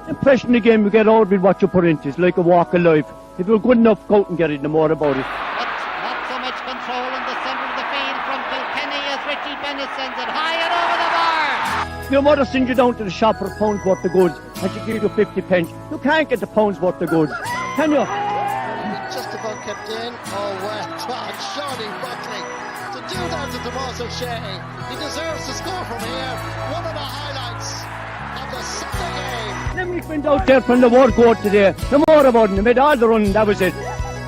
Impression the game you get out with what you put into. It's like a walk of life. If you're good enough, go out and get it, no more about it. But not so much control in the centre of the field from Kilkenny as Richie Bennett sends it high and over the bar. Your mother sends you down to the shop for a pound's worth of goods and she gives you 50 pence. You can't get the pound's worth of goods, can you? Just about kept in. Oh, well done, Shawnee Buckley. To do that to Tomas O'Shea, he deserves to score from here. One of the highlights of the Sunday game. Limerick went out there from the word go today. No more about it. They made all the running, that was it.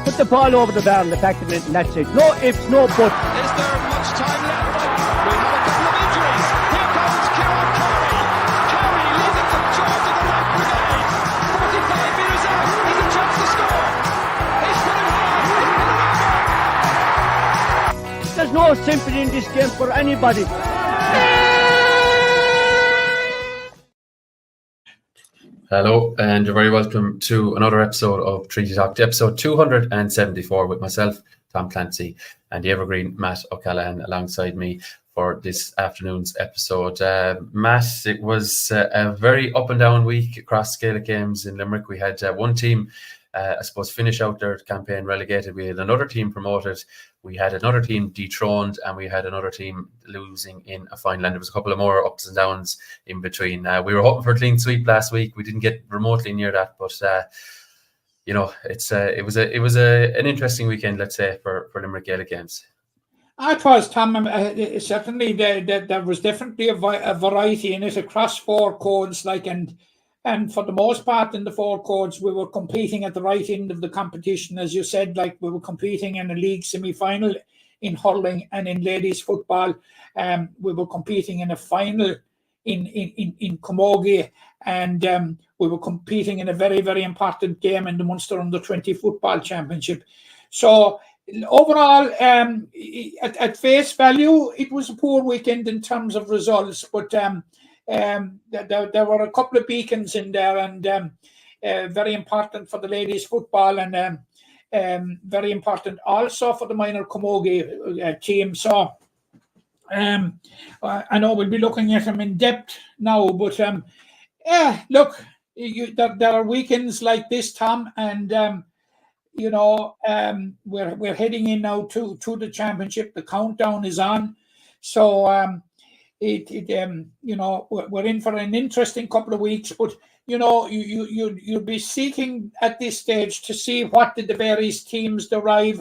Put the ball over the bar and the back of it, and that's it. No ifs, no buts. Is there much time left? We have a couple of injuries. Here comes Kieran Carey. Carey leading the charge of the right brigade. 45 metres out. He's a chance to score. He's put it high. There's no sympathy in this game for anybody. Hello, and you're very welcome to another episode of Treaty Talk, episode 274 with myself, Tom Clancy, and the evergreen Matt O'Callaghan alongside me for this afternoon's episode. Matt, it was a very up and down week across Gaelic games in Limerick. We had one team, I suppose, finish out their campaign relegated. We had another team promoted. We had another team dethroned, and we had another team losing in a final. And there was a couple of more ups and downs in between. We were hoping for a clean sweep last week. We didn't get remotely near that, but you know, it was an interesting weekend, let's say, for Limerick Gaelic games. It was, Tom. Certainly, there was definitely a variety in it across four codes, and for the most part in the four codes, we were competing at the right end of the competition. As you said, like we were competing in a league semi-final in hurling and in ladies football. We were competing in a final in Camogie, and we were competing in a very, very important game in the Munster Under-20 Football Championship. So overall, at face value, it was a poor weekend in terms of results, but there were a couple of beacons in there, and very important for the ladies football, and very important also for the minor Camogie team. So I know we'll be looking at them in depth now, but look, there are weekends like this, Tom, and you know, we're heading in now to the championship. The countdown is on, so you know, we're in for an interesting couple of weeks, but you know, you'll be seeking at this stage to see what did the various teams derive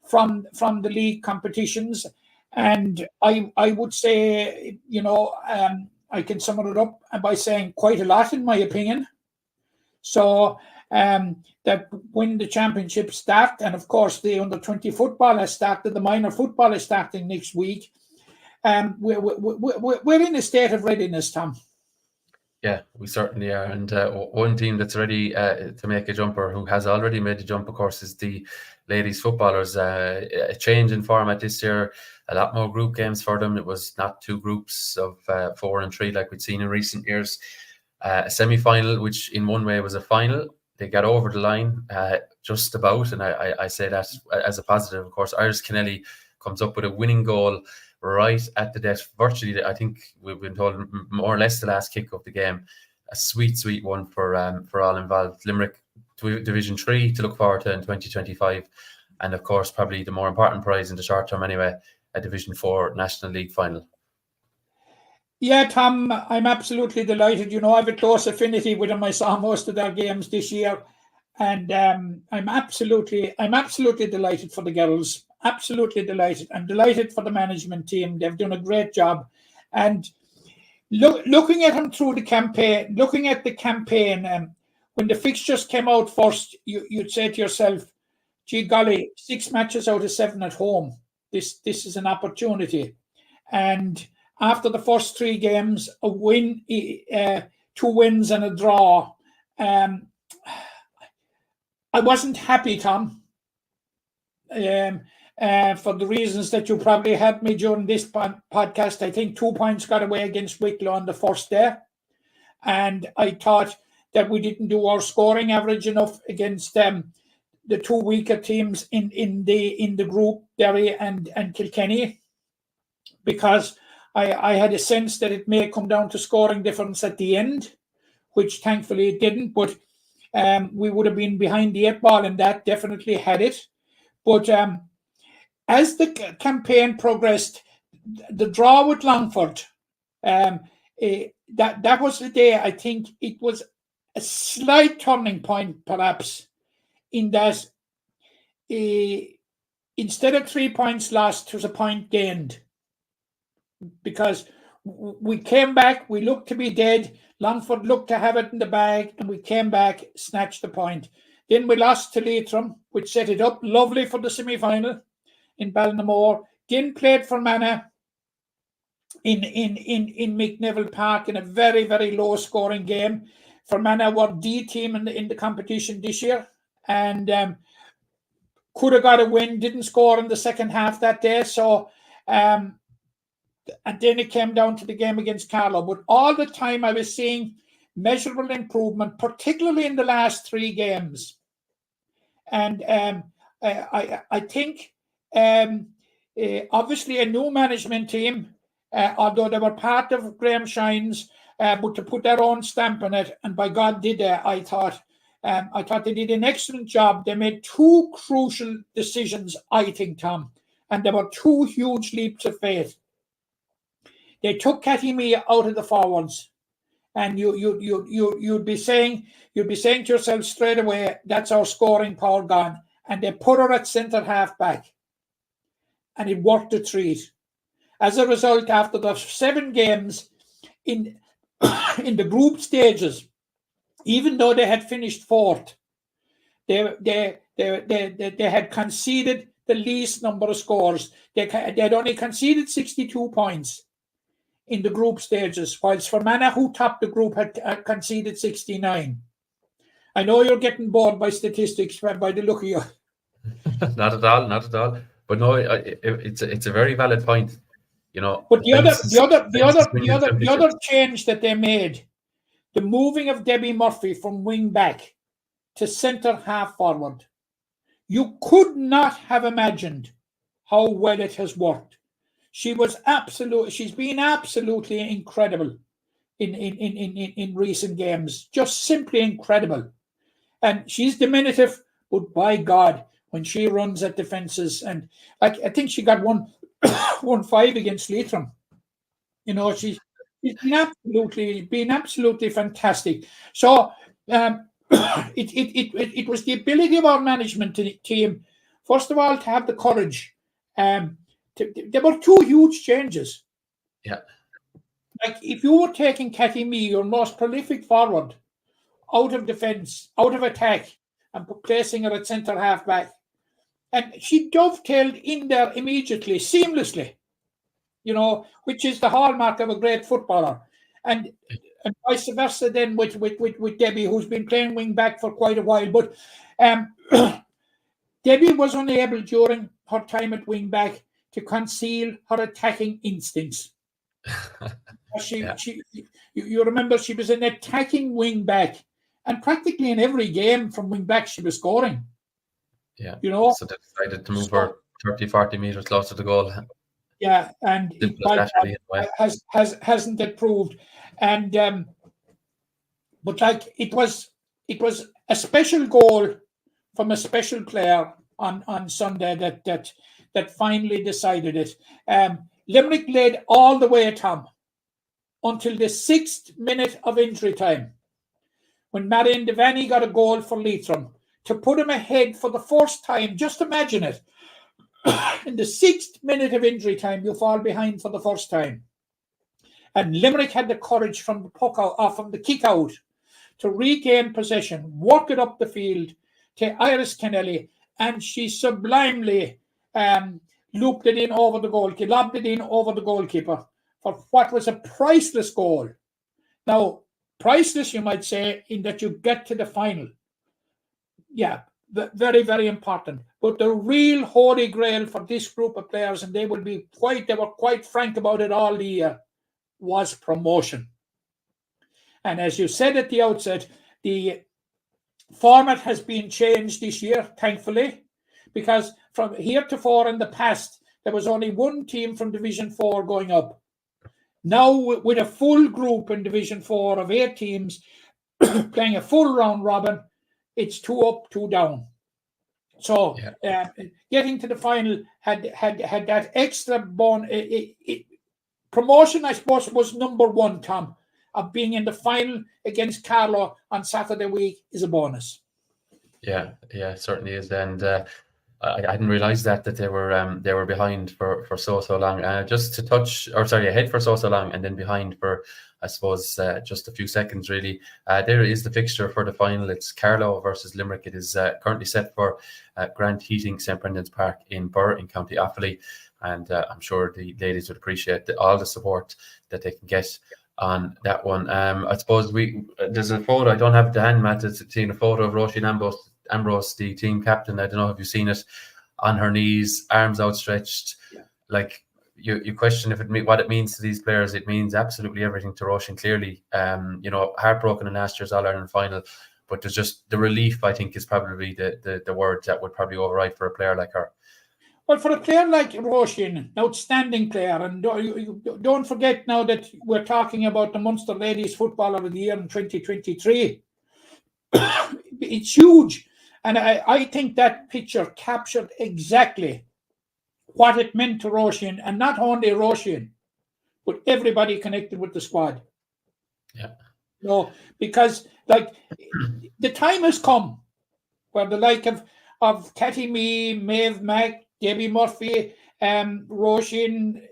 from the league competitions, and I would say, you know, I can sum it up by saying quite a lot, in my opinion. So that when the championships start, and of course the under-20 football has started, the minor football is starting next week. We're in a state of readiness, Tom. Yeah, we certainly are. And one team that's ready to make a jump, or who has already made a jump, of course, is the ladies footballers. A change in format this year, a lot more group games for them. It was not two groups of 4 and 3 like we'd seen in recent years. A semi-final, which in one way was a final. They got over the line just about, and I say that as a positive. Of course, Iris Kennelly comes up with a winning goal right at the death. Virtually, I think we've been told more or less the last kick of the game. A sweet one for all involved. Limerick Division 3 to look forward to in 2025, and of course, probably the more important prize in the short term anyway, a Division 4 National League final. Yeah, Tom, I'm absolutely delighted. You know, I have a close affinity with them. I saw most of their games this year, and I'm absolutely delighted for the girls. Absolutely delighted. I'm delighted for the management team. They've done a great job. And looking at them through the campaign, when the fixtures came out first, you'd say to yourself, gee golly, 6 matches out of 7 at home. This is an opportunity. And after the first 3 games, a win, 2 wins and a draw, I wasn't happy, Tom. For the reasons that you probably had me during this podcast. I think 2 points got away against Wicklow on the first day, and I thought that we didn't do our scoring average enough against the 2 weaker teams in the group, Derry and Kilkenny, because I had a sense that it may come down to scoring difference at the end, which thankfully it didn't. But we would have been behind the 8 ball, and that definitely had it. But as the campaign progressed, the draw with Longford, that was the day, I think it was a slight turning point, perhaps, in that instead of 3 points lost, there was a point gained. Because we came back, we looked to be dead, Longford looked to have it in the bag, and we came back, snatched the point. Then we lost to Leitrim, which set it up lovely for the semi-final in Ballinamore. Then played for Fermanagh in McNeville Park in a very, very low-scoring game. Fermanagh were the team in the competition this year, and could have got a win, didn't score in the second half that day. So, and then it came down to the game against Carlow. But all the time I was seeing measurable improvement, particularly in the last 3 games. And I think obviously a new management team, although they were part of Graham Shine's, but to put their own stamp on it, and by God did they, I thought they did an excellent job. They made 2 crucial decisions, I think, Tom, and there were 2 huge leaps of faith. They took Cathy Mee out of the forwards, and you'd be saying to yourself straight away, that's our scoring power gone. And they put her at centre half back, and it worked a treat. As a result, after the 7 games in the group stages, even though they had finished 4th, they had conceded the least number of scores. They had only conceded 62 points in the group stages, whilst Fermanagh, who topped the group, had conceded 69. I know you're getting bored by statistics by the look of you. Not at all. But no, it's a very valid point. You know. But the other change that they made, the moving of Debbie Murphy from wing back to centre half forward, you could not have imagined how well it has worked. She's been absolutely incredible in recent games, just simply incredible. And she's diminutive, but by God, when she runs at defences, and I think she got 1-5 against Leitrim. You know, she's been absolutely fantastic. So it was the ability of our management team, first of all, to have the courage. There were 2 huge changes. Yeah. Like if you were taking Cathy Mee, your most prolific forward, out of defence, out of attack, and placing her at centre half back, and she dovetailed in there immediately, seamlessly, you know, which is the hallmark of a great footballer. And vice versa then with Debbie, who's been playing wing back for quite a while. But Debbie was unable during her time at wing back to conceal her attacking instincts. You remember she was an attacking wing back, and practically in every game from wing back she was scoring. Yeah, you know. So they decided to move her 30-40 metres closer to the goal. Yeah, and it hasn't improved. And but like it was a special goal from a special player on Sunday that finally decided it. Limerick led all the way, Tom, until the 6th minute of injury time, when Marion Devaney got a goal for Leitrim to put him ahead for the first time. Just imagine it. In the 6th minute of injury time, you fall behind for the first time. And Limerick had the courage from the puck out, from the kick out, to regain possession, work it up the field to Iris Kennelly, and she sublimely looped it in over the goalkeeper, lobbed it in over the goalkeeper for what was a priceless goal. Now, priceless, you might say, in that you get to the final. Yeah, very, very important. But the real holy grail for this group of players, and they were quite frank about it all the year, was promotion. And as you said at the outset, the format has been changed this year, thankfully, because from heretofore in the past, there was only one team from Division 4 going up. Now, with a full group in Division 4 of 8 teams, playing a full round robin, it's 2 up, 2 down. So getting to the final had that extra promotion, I suppose, was number one, Tom, of being in the final against Carlow on Saturday week is a bonus. Yeah, it certainly is. And I hadn't realised that they were behind for so long. Just to touch, or sorry, ahead for so long, and then behind for, I suppose, just a few seconds really. There is the fixture for the final. It's Carlow versus Limerick. It is currently set for Grant Heating, St Brendan's Park in Burr in County Offaly, and I'm sure the ladies would appreciate all the support that they can get on that one. I suppose there's a photo. I don't have it to hand, Matt. It's seen a photo of Roisin Ambrose, the team captain. I don't know if you've seen it, on her knees, arms outstretched. Like you question what it means to these players. It means absolutely everything to Roisin, clearly. Heartbroken in last year's All-Ireland final, but there's just the relief, I think, is probably the word that would probably override for a player like her. Well, for a player like Roisin, an outstanding player, and don't forget now that we're talking about the Munster Ladies Footballer of the Year in 2023. It's huge. And I think that picture captured exactly what it meant to Roisin, and not only Roisin, but everybody connected with the squad. Yeah. Because the time has come where the like of Cathy Mee, Maeve Mack, Debbie Murphy, Roisin,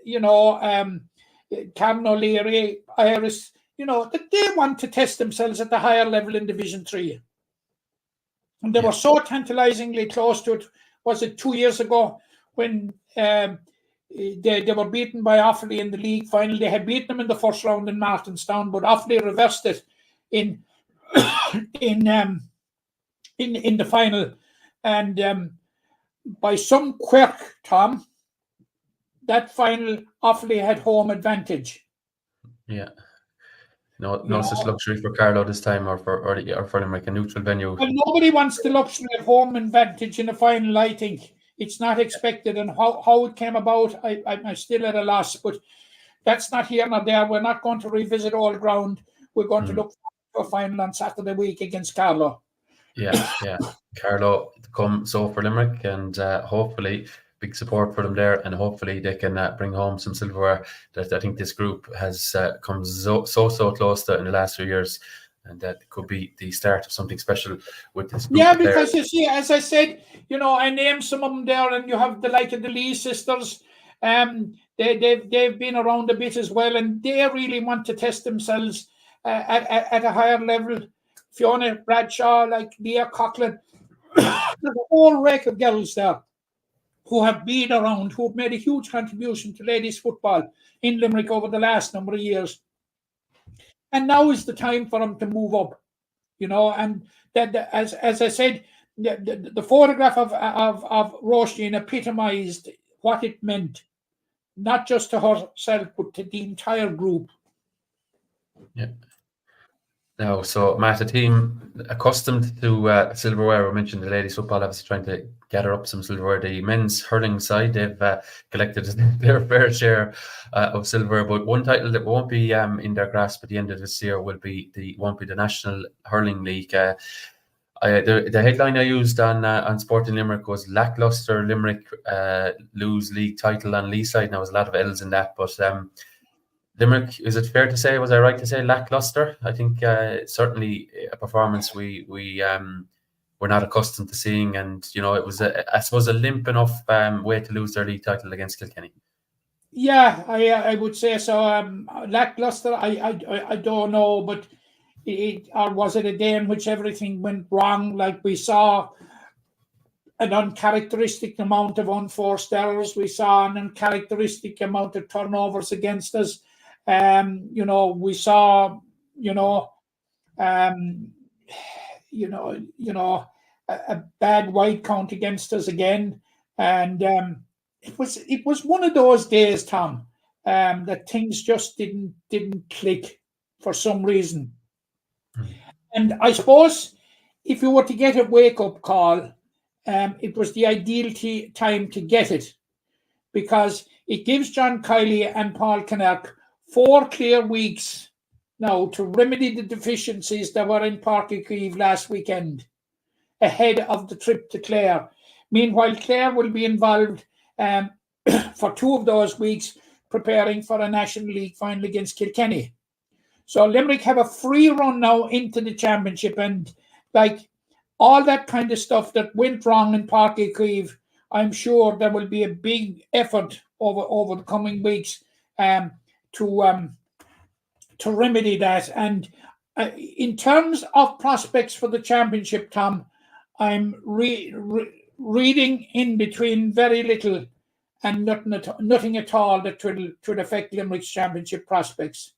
Cameron O'Leary, Iris, that they want to test themselves at the higher level in Division 3. And they were so tantalizingly close to it. Was it 2 years ago when they were beaten by Offaly in the league final? They had beaten them in the first round in Martinstown, but Offaly reversed it in the final. And by some quirk, Tom, that final Offaly had home advantage. Yeah. No such luxury for Carlow this time, or for Limerick, a neutral venue. Well, nobody wants the luxury of home advantage in a final. I think it's not expected, and how it came about, I'm still at a loss. But that's not here nor there. We're not going to revisit old ground. We're going to look for a final on Saturday week against Carlow. Yeah. Carlow come so for Limerick, and hopefully big support for them there, and hopefully they can bring home some silverware that I think this group has come so close to in the last few years, and that could be the start of something special with this group. Yeah, because you see, as I said, I named some of them there, and you have the like of the Lee sisters. They've been around a bit as well, and they really want to test themselves at a higher level. Fiona Bradshaw, like Leah Coughlin, there's a whole rake of girls there who have been around, who have made a huge contribution to ladies football in Limerick over the last number of years. And now is the time for them to move up, and that, as I said, the photograph of Roisin epitomised what it meant, not just to herself, but to the entire group. Yeah. Now, so Matt, a team accustomed to silverware, we mentioned the ladies football obviously trying to gather up some silverware. The men's hurling side, they've collected their fair share of silverware, but one title that won't be in their grasp at the end of this year won't be the National Hurling League. The headline I used on Sporting Limerick was lackluster Limerick lose league title on Lee side. Now, there was a lot of L's in that, but Limerick, is it fair to say, was I right to say lackluster? I think certainly a performance we're not accustomed to seeing, and it was I suppose a limp enough way to lose their league title against Kilkenny. Yeah, I would say so. Lackluster, I don't know, but or was it a day in which everything went wrong? Like we saw an uncharacteristic amount of unforced errors. We saw an uncharacteristic amount of turnovers against us. We saw, a bad wide count against us again, and it was one of those days, Tom, that things just didn't click for some reason. And I suppose if you were to get a wake-up call, it was the ideal time to get it, because it gives John Kiley and Paul Kinnerk 4 clear weeks now to remedy the deficiencies that were in Páirc Uí Chaoimh last weekend, ahead of the trip to Clare. Meanwhile, Clare will be involved for 2 of those weeks preparing for a National League final against Kilkenny. So Limerick have a free run now into the championship, and like all that kind of stuff that went wrong in Páirc Uí Chaoimh, I'm sure there will be a big effort over the coming weeks to remedy that. And in terms of prospects for the championship, Tom, I'm reading in between very little and nothing at all that would affect Limerick's championship prospects.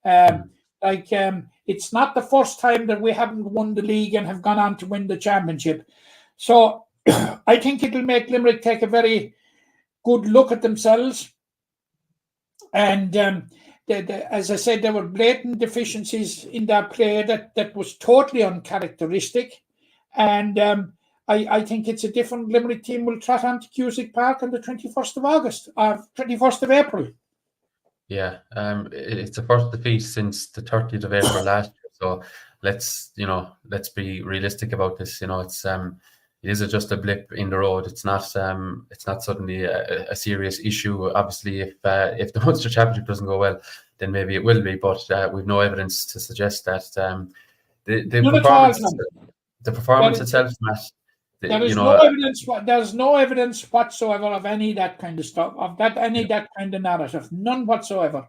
It's not the first time that we haven't won the league and have gone on to win the championship. So I think it'll make Limerick take a very good look at themselves. And as I said, there were blatant deficiencies in their play that was totally uncharacteristic. And I think it's a different Limerick team will trot on to Cusack Park on the 21st of August, or 21st of April. Yeah, it's the first defeat since the 30th of April last year. So let's be realistic about this. It is just a blip in the road. It's not suddenly a serious issue. Obviously, if the Munster Championship doesn't go well, then maybe it will be. But we've no evidence to suggest that the performance itself, Matt. There's no evidence whatsoever of any that kind of stuff, that kind of narrative. None whatsoever.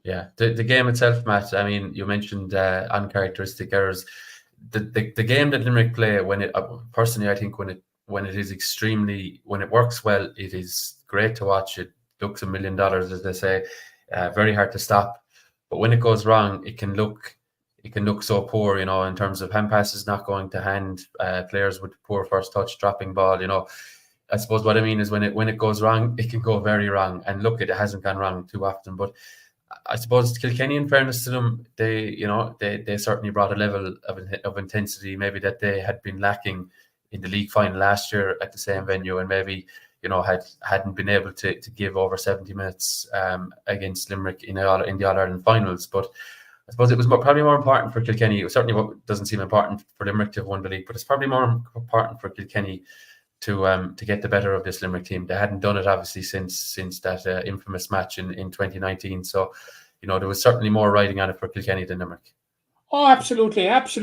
Yeah, the game itself, Matt. I mean, you mentioned uncharacteristic errors. The game that Limerick play, personally, I think when it works well, it is great to watch. It looks $1 million, as they say. Very hard to stop. But when it goes wrong, it can look so poor, in terms of hand passes not going to hand, players with poor first touch, dropping ball. I suppose what I mean is when it goes wrong, it can go very wrong. And look, it hasn't gone wrong too often. But I suppose Kilkenny, in fairness to them, they certainly brought a level of intensity maybe that they had been lacking in the league final last year at the same venue, and maybe hadn't been able to give over 70 minutes against Limerick in the All-Ireland finals. But I suppose it was probably more important for Kilkenny. It certainly doesn't seem important for Limerick to have won the league, but it's probably more important for Kilkenny to get the better of this Limerick team. They hadn't done it obviously since that infamous match in 2019. So, there was certainly more riding on it for Kilkenny than Limerick. Oh, absolutely. It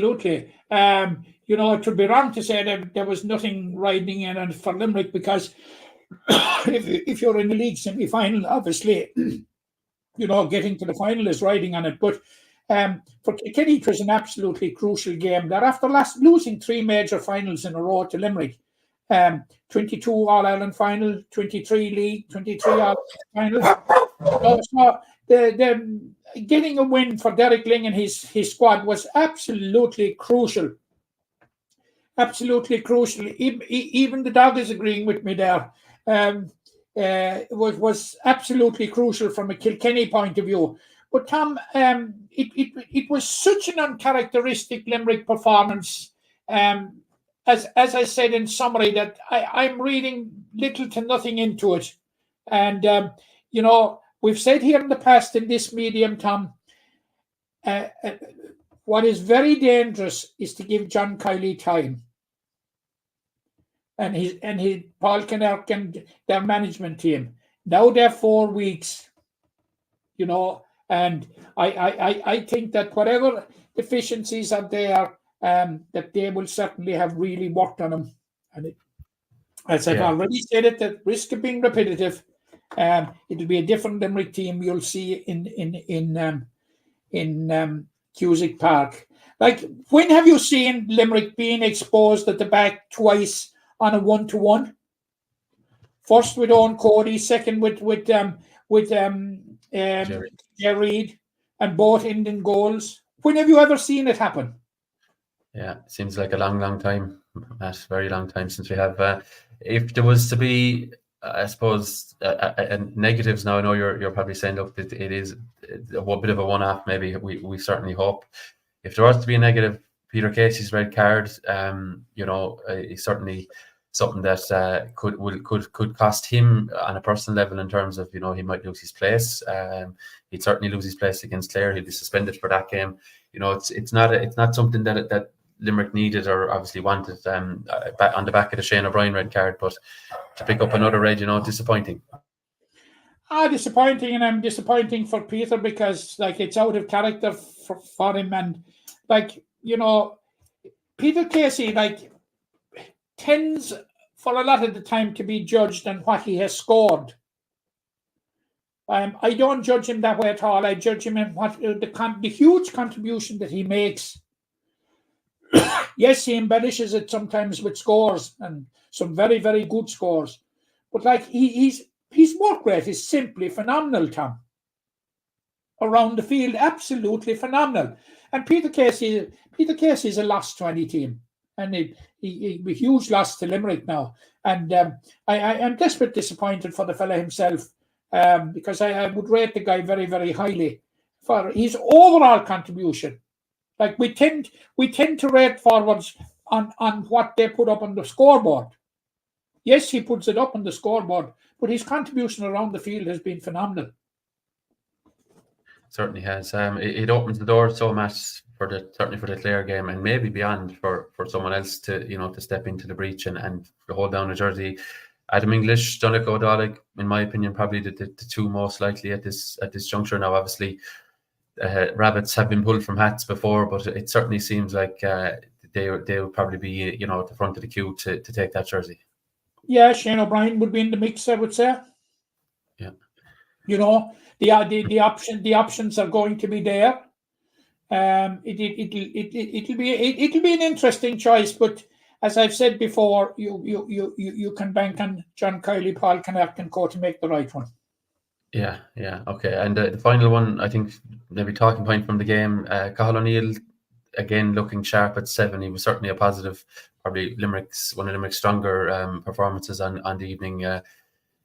would be wrong to say that there was nothing riding in it for Limerick, because if you're in the league semi-final, obviously, getting to the final is riding on it. But for Kilkenny, it was an absolutely crucial game. They're after losing 3 major finals in a row to Limerick. 22 All-Ireland final, 23 league, 23 All-Ireland final. So the getting a win for Derek Ling and his squad was absolutely crucial. Absolutely crucial. Even the dog is agreeing with me there. It was absolutely crucial from a Kilkenny point of view. But Tom, it was such an uncharacteristic Limerick performance. As I said in summary, that I'm reading little to nothing into it. And, we've said here in the past in this medium, Tom, what is very dangerous is to give John Kiley time. And his Paul Kinnerk and their management team. Now they're 4 weeks, and I think that whatever deficiencies are there, that they will certainly have really worked on them. And as I've already said, at the risk of being repetitive, it'll be a different Limerick team you'll see in Cusack Park. Like, when have you seen Limerick being exposed at the back twice on a 1-to-1? First with Owen Cody, second with Jerry Reid, and both ending goals. When have you ever seen it happen? Yeah, it seems like a long time, Matt. Very long time since we have. If there was to be, I suppose, negatives now, I know you're probably saying, look, that it is a bit of a one-off. Maybe we certainly hope. If there was to be a negative, Peter Casey's red card, is certainly something that could cost him on a personal level, in terms of, he might lose his place. he'd certainly lose his place against Clare. He'd be suspended for that game. It's not something that Limerick needed or obviously wanted on the back of the Shane O'Brien red card, but to pick up another red, disappointing. Disappointing, and I'm disappointing for Peter because it's out of character for him, and Peter Casey tends for a lot of the time to be judged on what he has scored. I don't judge him that way at all. I judge him in what the huge contribution that he makes. Yes, he embellishes it sometimes with scores and some very, very good scores, but his work rate is simply phenomenal, Tom. Around the field, absolutely phenomenal. And Peter Casey is a lost 20 team, and a huge loss to Limerick now. And I'm desperately disappointed for the fella himself, because I would rate the guy very, very highly for his overall contribution. We tend to rate forwards on what they put up on the scoreboard. Yes, he puts it up on the scoreboard, but his contribution around the field has been phenomenal. Certainly has. It opens the door so much certainly for the Clare game, and maybe beyond for someone else to step into the breach and to hold down a jersey. Adam English, Donnacha O'Donnell, in my opinion, probably the two most likely at this juncture. Now, obviously, rabbits have been pulled from hats before, but it certainly seems like they will probably be at the front of the queue to take that jersey. Yeah, Shane O'Brien would be in the mix, I would say. Yeah. The options are going to be there. It'll be an interesting choice, but as I've said before, you can bank on John Kiley, Paul Connacht, and Co to make the right one. Yeah, okay. And the final one, I think, maybe talking point from the game, Cathal O'Neill, again, looking sharp at 7. He was certainly a positive, probably one of Limerick's stronger performances on the evening.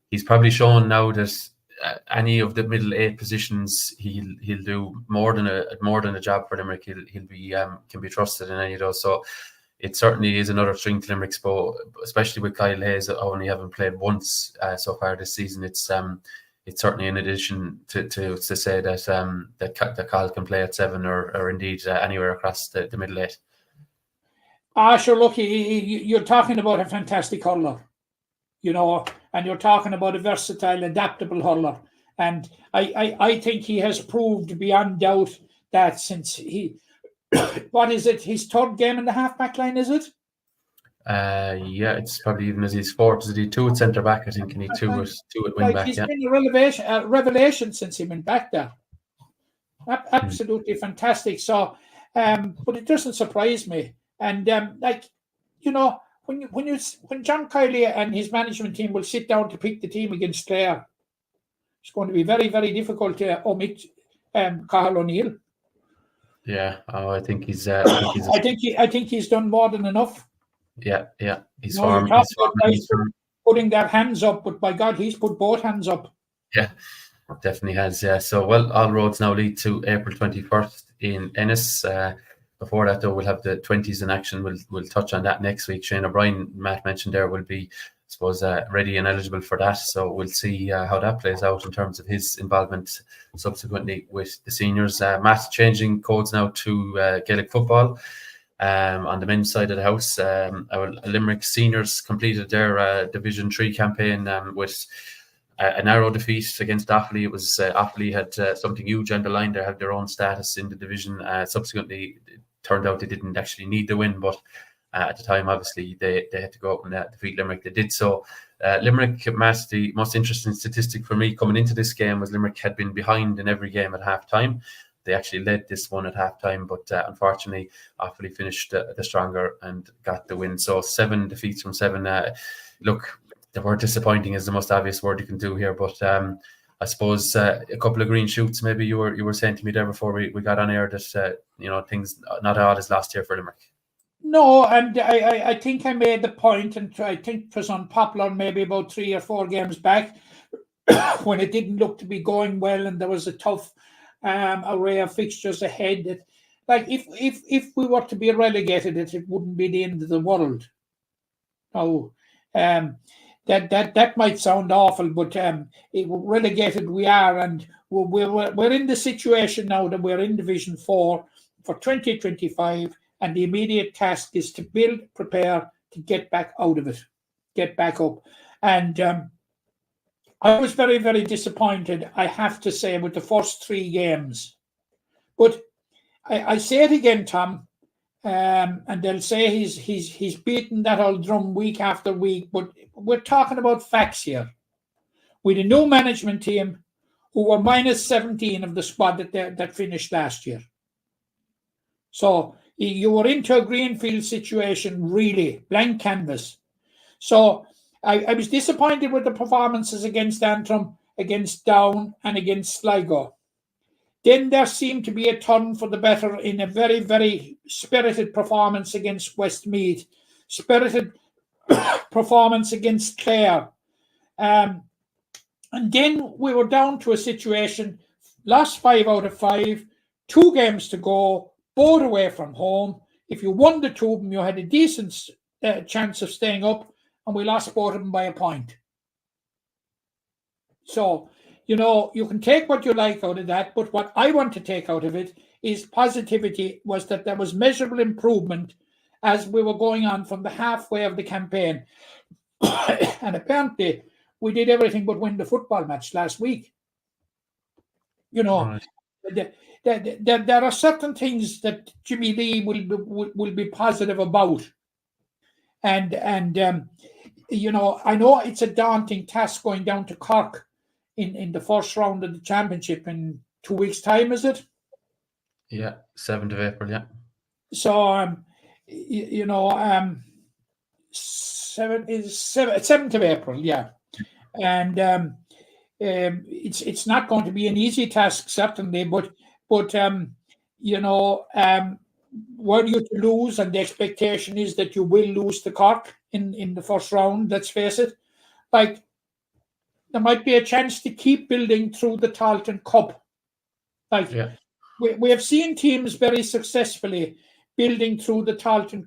He's probably shown now that any of the middle 8 positions, he'll do more than a job for Limerick. He'll be can be trusted in any of those. So it certainly is another string to Limerick's bow, especially with Kyle Hayes only having played once so far this season. It's certainly an addition to say that Kyle can play at 7 or indeed anywhere across the middle 8. Sure. Look, you're talking about a fantastic hurler, and you're talking about a versatile, adaptable hurler. And I think he has proved beyond doubt that since what is it, his third game in the half-back line, is it? Yeah, it's probably even as he's 4th. Is he 2 at centre back? I think, and he 2 at wing back. He's been a revelation since he went back there. Absolutely fantastic. So, but it doesn't surprise me. And when John Kiley and his management team will sit down to pick the team against Clare, it's going to be very, very difficult to omit Cathal O'Neill. Yeah, I think he's. I think he's done more than enough. Yeah. He's putting their hands up, but by God, he's put both hands up. Yeah, definitely has. Yeah. So, well, all roads now lead to April 21st in Ennis. Before that, though, we'll have the 20s in action. We'll touch on that next week. Shane O'Brien, Matt mentioned there, will be, I suppose, ready and eligible for that. So we'll see how that plays out in terms of his involvement subsequently with the seniors. Matt, changing codes now to Gaelic football. On the men's side of the house, our Limerick seniors completed their Division 3 campaign with a narrow defeat against Offaly. It was Offaly had something huge on the line. They had their own status in the division. Subsequently, it turned out they didn't actually need the win, but at the time, obviously, they had to go out and defeat Limerick. They did so. Limerick, Matt, the most interesting statistic for me coming into this game was Limerick had been behind in every game at half-time. They actually led this one at half-time, but unfortunately, Offaly finished the stronger and got the win. So 7 defeats from 7. Look, they were disappointing is the most obvious word you can do here, but I suppose a couple of green shoots. Maybe you were saying to me there before we got on air that things not all is lost here for Limerick. No, and I think I made the point, and I think it was unpopular maybe about 3 or 4 games back when it didn't look to be going well, and there was a tough array of fixtures ahead. If we were to be relegated, it wouldn't be the end of the world. Now, that might sound awful, but relegated we are, and we're in the situation now that we're in Division 4 for 2025, and the immediate task is to build, prepare to get back out of it, get back up. And I was very, very disappointed, I have to say, with the first 3 games. But I say it again, Tom, and they'll say he's beaten that old drum week after week, but we're talking about facts here. With a new management team who were minus 17 of the squad that finished last year. So you were into a greenfield situation, really, blank canvas. So I was disappointed with the performances against Antrim, against Down, and against Sligo. Then there seemed to be a turn for the better in a very, very spirited performance against Westmeath, spirited performance against Clare. And then we were down to a situation, lost 5 out of 5, 2 games to go, both away from home. If you won the 2 of them, you had a decent chance of staying up, and we lost both of them by a point. So, you know, you can take what you like out of that, but what I want to take out of it is positivity, was that there was measurable improvement as we were going on from the halfway of the campaign. And apparently, we did everything but win the football match last week. You know, right. There are certain things that Jimmy Lee will be positive about. And you know, I know it's a daunting task going down to Cork in the first round of the championship in 2 weeks' time, is it? Yeah, 7th of April, yeah. So, you know, 7th of April, yeah. And it's not going to be an easy task, certainly, but you know, were you to lose, and the expectation is that you will lose to Cork in the first round, let's face it, like, there might be a chance to keep building through the Talton Cup. Like, yeah. We have seen teams very successfully building through the Talton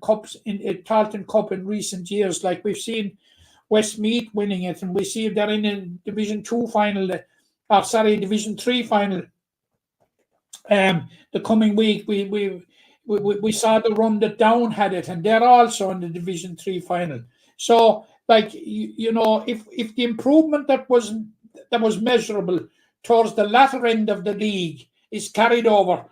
Cup in recent years. Like, we've seen Westmeath winning it, and we see they're in a Division 2 final, Division 3 final. The coming week, we saw the run that Down had it, and they're also in the Division 3 final. So, like, you know, if the improvement that was measurable towards the latter end of the league is carried over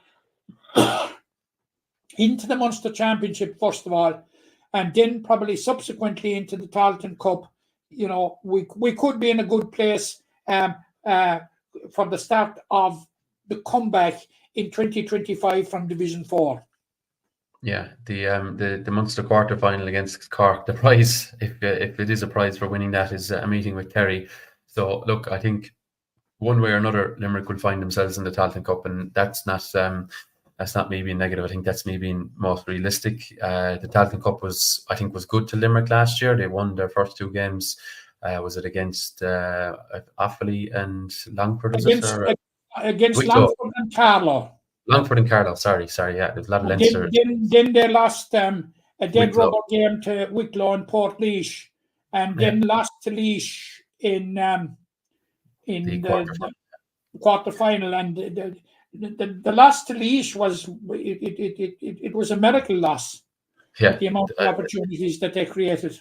into the Munster Championship, first of all, and then probably subsequently into the Talton Cup, you know, we could be in a good place for the start of the comeback in 2025 from Division 4. Yeah, the Munster quarter final against Cork, the prize, if it is a prize for winning that, is a meeting with Kerry. So look, I think one way or another, Limerick will find themselves in the Talton Cup, and that's not me being negative. I think that's me being most realistic. The Talton Cup was good to Limerick last year. They won their first 2 games. Was it against Offaly and Longford? Against Longford and Carlow. Longford and Carlow, sorry, yeah. There's a lot of Leinster. Then they lost a dead rubber game to Wicklow and Port and then lost to Laois in the quarter final. And the loss to Laois was it was a miracle loss. Yeah, the amount of opportunities that they created.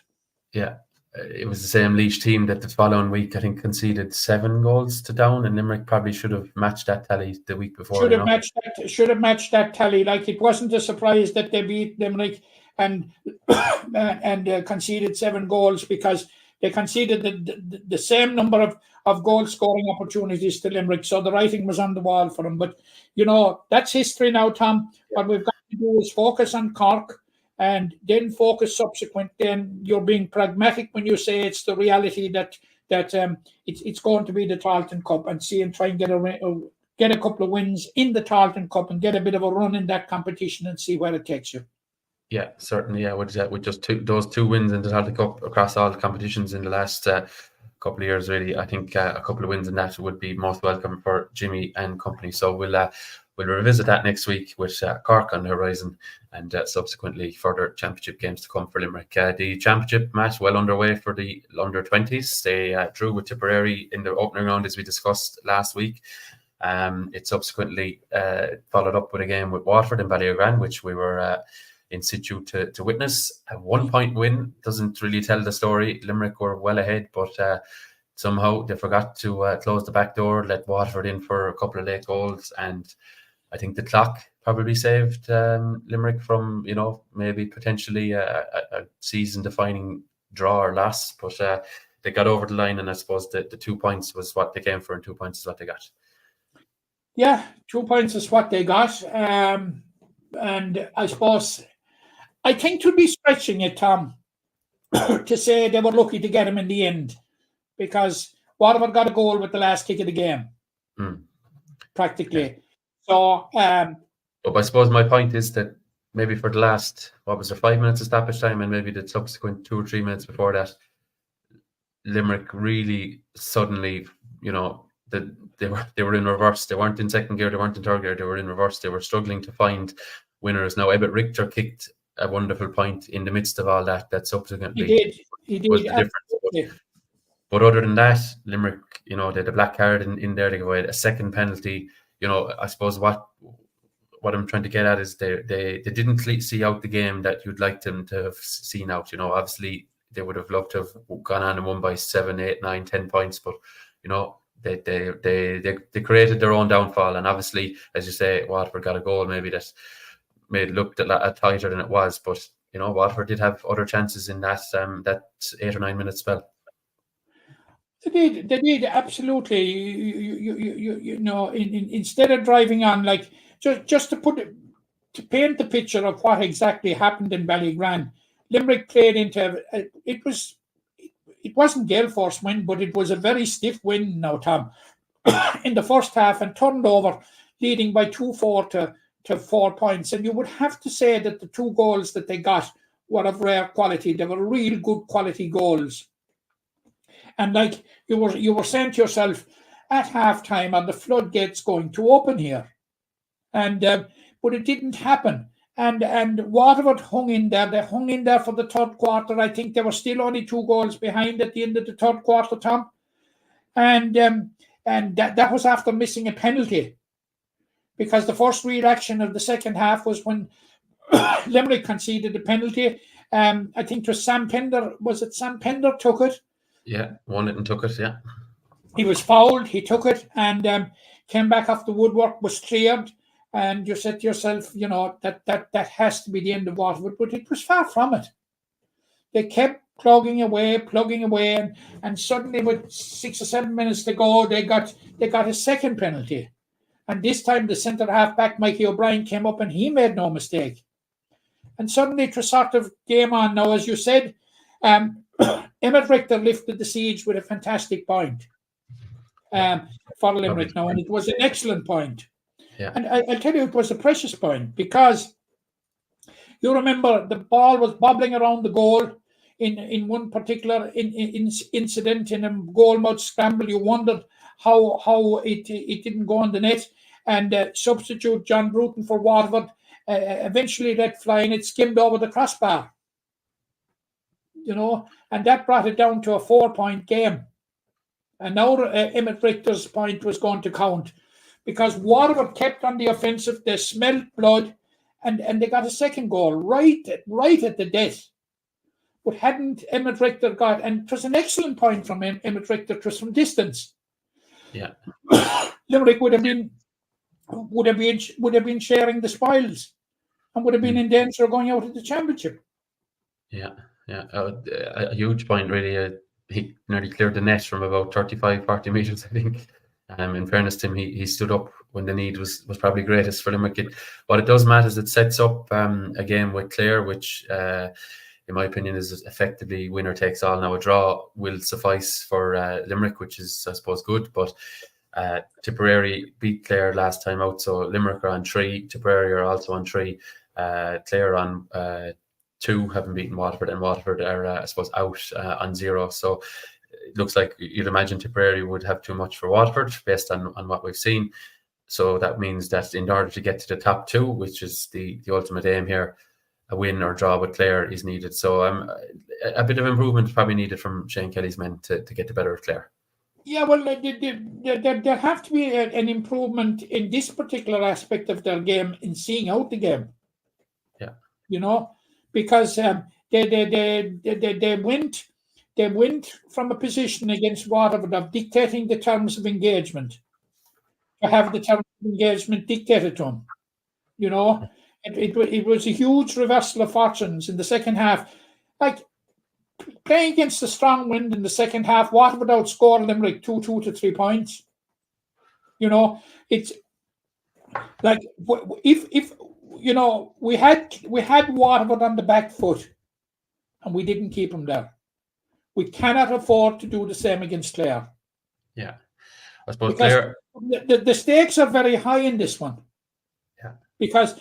Yeah. It was the same Laois team that the following week, I think, conceded 7 goals to Down, and Limerick probably should have matched that tally the week before. Should have matched that tally. Like, it wasn't a surprise that they beat Limerick and conceded 7 goals, because they conceded the same number of goal scoring opportunities to Limerick. So the writing was on the wall for them. But, you know, that's history now, Tom. What we've got to do is focus on Cork, and then focus subsequently. And you're being pragmatic when you say it's the reality that it's going to be the Talton Cup, and try and get a couple of wins in the Talton Cup and get a bit of a run in that competition and see where it takes you. Yeah, certainly. Yeah, with just those 2 wins in the Talton Cup across all the competitions in the last couple of years, really, I think a couple of wins in that would be most welcome for Jimmy and company. So we'll revisit that next week with Cork on the horizon, and subsequently further championship games to come for Limerick. The championship match well underway for the under 20's. They drew with Tipperary in the opening round, as we discussed last week. It subsequently followed up with a game with Waterford in Ballygran, which we were in situ to witness. A 1-point win doesn't really tell the story. Limerick were well ahead, but somehow they forgot to close the back door, let Waterford in for a couple of late goals, and I think the clock probably saved Limerick from, maybe potentially a season-defining draw or loss, but they got over the line, and I suppose the 2 points was what they came for, and 2 points is what they got. Yeah, 2 points is what they got. And I suppose, I think to be stretching it, Tom, to say they were lucky to get him in the end, because Waterford got a goal with the last kick of the game, practically. Yeah. So, but I suppose my point is that maybe for the last, 5 minutes of stoppage time, and maybe the subsequent 2 or 3 minutes before that, Limerick really suddenly, they were in reverse. They weren't in second gear, they weren't in third gear, they were in reverse. They were struggling to find winners. Now, Ebbet Richter kicked a wonderful point in the midst of all that subsequently he did was the difference. But other than that, Limerick, they had a black card in there. They gave away a second penalty. I suppose what I'm trying to get at is they didn't see out the game that you'd like them to have seen out. Obviously they would have loved to have gone on and won by 7, 8, 9, 10 points, but they created their own downfall. And obviously, as you say, Waterford got a goal maybe that made it look a lot tighter than it was. But Waterford did have other chances in that 8 or 9 minute spell. They did absolutely. Instead of driving on, like just to paint the picture of what exactly happened in Ballygran, Limerick played into it wasn't gale force win, but it was a very stiff win now, Tom, in the first half, and turned over, leading by 2-4 to 4 points. And you would have to say that the 2 goals that they got were of rare quality. They were real good quality goals. And like you were saying to yourself, at halftime, are the floodgates going to open here? And but it didn't happen. And Waterford hung in there. They hung in there for the third quarter. I think they were still only 2 goals behind at the end of the third quarter, Tom. And that was after missing a penalty, because the first real action of the second half was when Limerick conceded the penalty. I think it was Sam Pender. Was it Sam Pender took it? Yeah, won it and took it, yeah. He was fouled, he took it, and came back off the woodwork, was cleared, and you said to yourself, that has to be the end of Waterford, but it was far from it. They kept plugging away, and suddenly with 6 or 7 minutes to go, they got a second penalty. And this time the centre half-back, Mikey O'Brien, came up and he made no mistake. And suddenly it was sort of game on now, as you said. Emmett Richter lifted the siege with a fantastic point for Limerick now, and it was an excellent point. Yeah. And I'll tell you, it was a precious point, because you remember the ball was bobbling around the goal in one particular incident in a goal mouth scramble. You wondered how it didn't go on the net, and substitute John Bruton for Waterford eventually let fly, and it skimmed over the crossbar. And that brought it down to a 4-point game. And now Emmett Richter's point was going to count, because Waterford kept on the offensive. They smelled blood, and they got a second goal right at the death. But hadn't Emmett Richter got, and it was an excellent point from Emmett Richter, it was from distance. Yeah. Limerick would have been sharing the spoils, and would have been in danger of going out of the championship. Yeah. Yeah, a huge point, really. He nearly cleared the net from about 35-40 metres, I think. In fairness to him, he stood up when the need was probably greatest for Limerick. What it does, Matt, is it sets up a game with Clare, which, in my opinion, is effectively winner takes all. Now, a draw will suffice for Limerick, which is, I suppose, good. But Tipperary beat Clare last time out, so Limerick are on 3. Tipperary are also on 3. Clare on 2, haven't beaten Waterford, and Waterford are, I suppose, out on 0. So it looks like you'd imagine Tipperary would have too much for Waterford based on what we've seen. So that means that in order to get to the top 2, which is the ultimate aim here, a win or draw with Clare is needed. So a bit of improvement is probably needed from Shane Kelly's men to get the better of Clare. Yeah, well, there have to be an improvement in this particular aspect of their game in seeing out the game. Yeah. You know, because they went from a position against Waterford of dictating the terms of engagement to have the terms of engagement dictated to them. You know, it was a huge reversal of fortunes in the second half. Like, playing against the strong wind in the second half, Waterford outscored Limerick 2-2 to 3 points. You know, it's like, if you know, we had Waterford on the back foot, and we didn't keep them there. We cannot afford to do the same against Clare. Yeah, I suppose Because Clare. the stakes are very high in this one. Yeah. Because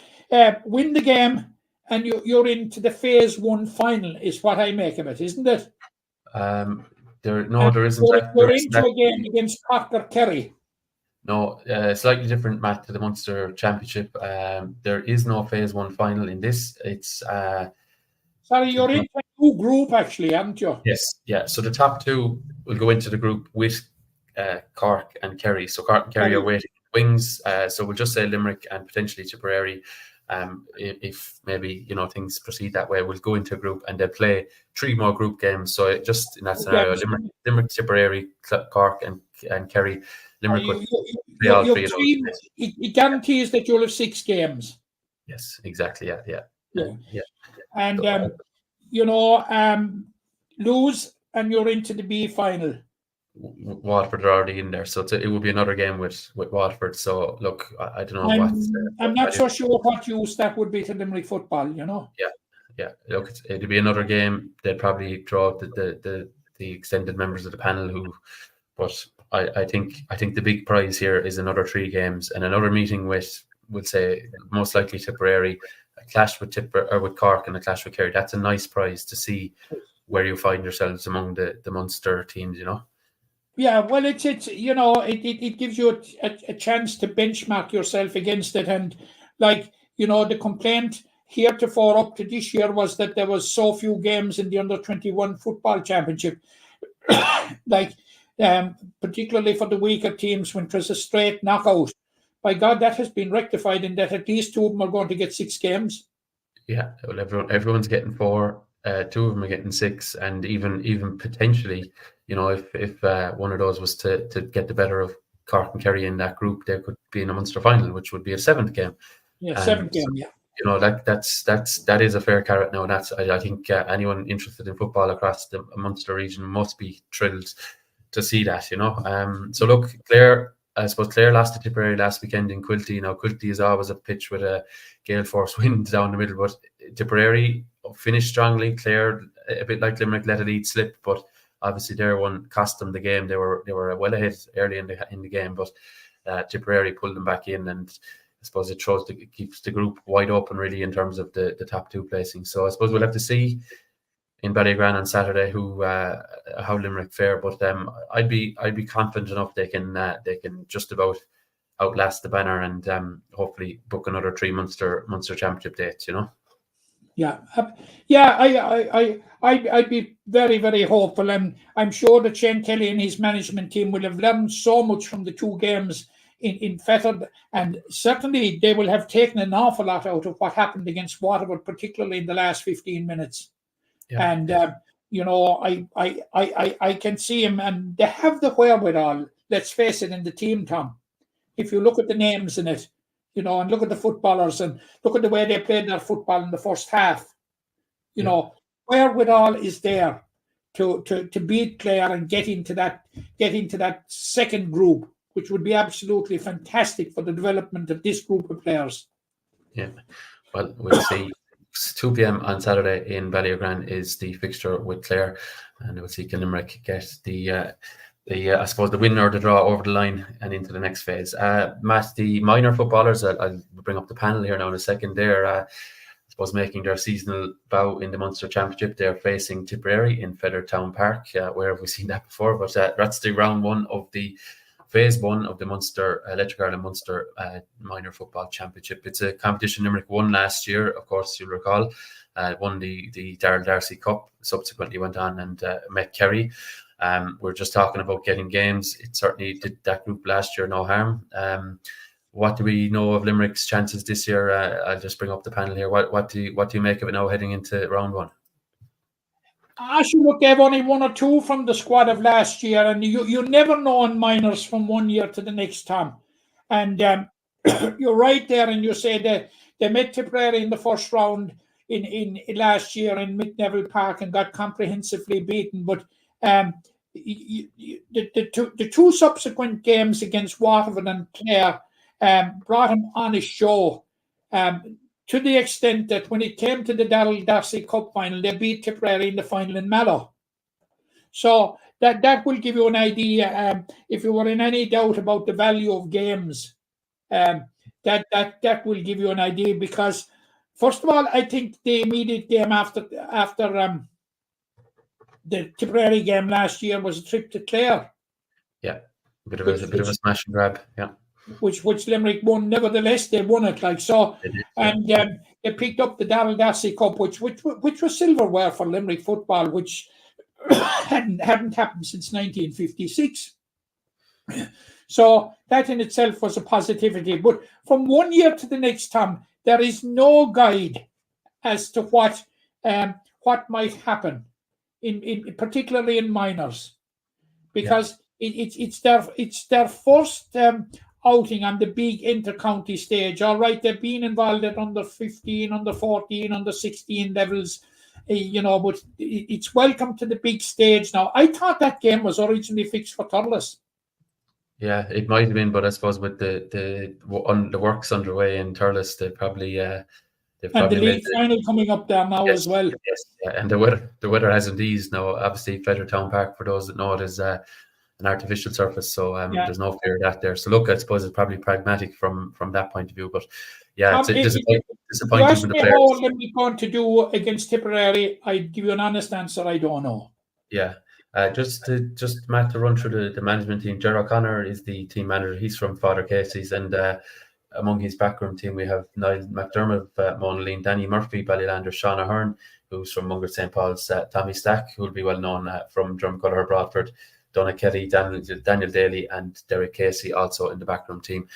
win the game and you're into the phase 1 final is what I make of it, isn't it? There isn't. You're into That, a game against Cork or Kerry. no, slightly different match to the Munster Championship. There is no phase 1 final in this. It's Sorry, you're into a new group actually, aren't you? yes, yeah. So the top 2 will go into the group with Cork and Kerry. So Cork and Kerry are waiting wings. So we'll just say Limerick and potentially Tipperary. If maybe things proceed that way, we'll go into a group and they'll play 3 more group games. So just in that scenario, Limerick, Tipperary, Cork, and Kerry. Limerick would play all 3 of those. It guarantees that you'll have 6 games. Yes, exactly. Yeah. And lose and you're into the B final. Waterford are already in there, so it will be another game with Waterford. So look, I don't know I'm not so sure what use that would be to Limerick football. Yeah. Look, it'll be another game. They'll probably draw out the extended members of the panel but I think the big prize here is another 3 games and another meeting with, we'll say, most likely Tipperary, a clash with Cork and a clash with Kerry. That's a nice prize to see where you find yourselves among the Munster teams. Yeah, well, it gives you a chance to benchmark yourself against it, and the complaint heretofore up to this year was that there was so few games in the under-21 football championship, particularly for the weaker teams when it was a straight knockout. By God, that has been rectified in that at least 2 of them are going to get 6 games. Yeah, well, everyone's getting 4. 2 of them are getting 6, and even potentially, if one of those was to get the better of Cork and Kerry in that group, they could be in a Munster final, which would be a 7th game. Yeah, 7th game. Yeah. That is a fair carrot now. And I think anyone interested in football across the Munster region must be thrilled to see that. So look, Clare. I suppose Clare lost to Tipperary last weekend in Quilty. Now, Quilty is always a pitch with a gale force wind down the middle, but Tipperary finished strongly. Clare, a bit like Limerick, let a lead slip, but obviously their one cost them the game. They were well ahead early in the game, but Tipperary pulled them back in, and I suppose it keeps the group wide open really in terms of the top 2 placings. So I suppose we'll have to see in Ballygran on Saturday how Limerick fare, but I'd be confident enough they can just about outlast the banner and hopefully book another 3 Munster Championship dates. Yeah. I'd be very, very hopeful, and I'm sure that Shane Kelly and his management team will have learned so much from the 2 games in Fethard, and certainly they will have taken an awful lot out of what happened against Waterford, particularly in the last 15 minutes. Yeah. And I can see him, and they have the wherewithal. Let's face it, in the team, Tom. If you look at the names in it, and look at the footballers and look at the way they played their football in the first half, wherewithal is there to beat Clare and get into that second group, which would be absolutely fantastic for the development of this group of players. Yeah, well, we'll see. 2 p.m. on Saturday in Ballygran is the fixture with Clare, and we'll see can Limerick get the I suppose the win or the draw over the line and into the next phase. Matt, the minor footballers, I'll bring up the panel here now in a second. They're I suppose making their seasonal bow in the Munster Championship. They're facing Tipperary in Feathertown Park. Where have we seen that before? But that's the round 1 of the Phase 1 of the Munster Electric Ireland Munster Minor Football Championship. It's a competition Limerick won last year, of course, you'll recall. Won the Darrell Darcy Cup, subsequently went on and met Kerry. We're just talking about getting games. It certainly did that group last year no harm. What do we know of Limerick's chances this year? I'll just bring up the panel here. What do you make of it now heading into round one? Actually, look, they've only 1 or 2 from the squad of last year, and you never know in minors from one year to the next time. And you're right there, and you say that they met Tipperary in the first round in last year in McNeville Park and got comprehensively beaten. But the two subsequent games against Waterford and Clare brought him on his show. To the extent that when it came to the Darrell Darcy Cup final, they beat Tipperary in the final in Mallow. So that will give you an idea. If you were in any doubt about the value of games, that will give you an idea. Because first of all, I think the immediate game after the Tipperary game last year was a trip to Clare. Yeah, a bit of a smash and grab. Yeah. Which Limerick won. Nevertheless, they won it like so, and they picked up the Darrell Darcy Cup, which was silverware for Limerick football, which hadn't happened since 1956. So that in itself was a positivity. But from one year to the next time, there is no guide as to what might happen, in particularly in minors, because it's their first outing on the big inter-county stage. All right, they've been involved at under 15, under 14, under 16 levels, but it's welcome to the big stage now. I thought that game was originally fixed for Thurles. Yeah, it might have been, but I suppose with the works underway in Thurles, they probably and the league final coming up there now as well. Yes, yeah, and the weather hasn't eased now. Obviously, Town Park, for those that know it, is an artificial surface, so there's no fear of that there. So look, I suppose it's probably pragmatic from that point of view, but yeah, it's disappointing for the players. How Limerick going to do against Tipperary? I'd give you an honest answer. I don't know. Yeah, just Matt, to run through the management team. Gerard O'Connor is the team manager. He's from Father Casey's, and among his backroom team we have Niall McDermott, Monaleen, Danny Murphy, Ballylander, Sean Ahern, who's from Munger St. Paul's, Tommy Stack, who will be well known from Drumcolor, Broadford, Donna Kelly, Daniel Daly, and Derek Casey also in the backroom team.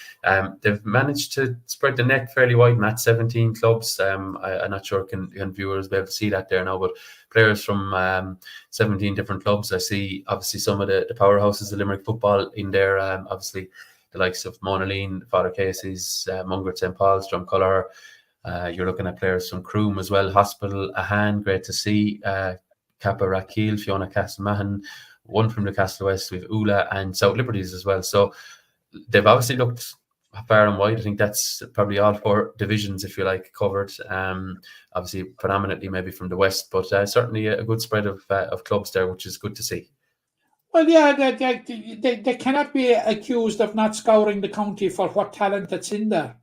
They've managed to spread the net fairly wide, Matt. 17 clubs. I'm not sure can viewers be able to see that there now, but players from 17 different clubs. I see obviously some of the powerhouses of Limerick football in there. Obviously the likes of Monaleen, Father Casey's, Munger St. Paul's, Drumcolor. You're looking at players from Croom as well, Hospital, Ahan, great to see, Kappa Rakil, Fiona Castlemahan, one from the Castle West with Ula, and South Liberties as well. So they've obviously looked far and wide. I think that's probably all 4 divisions, if you like, covered. Obviously, predominantly maybe from the West, but certainly a good spread of clubs there, which is good to see. Well, yeah, they cannot be accused of not scouring the county for what talent that's in there.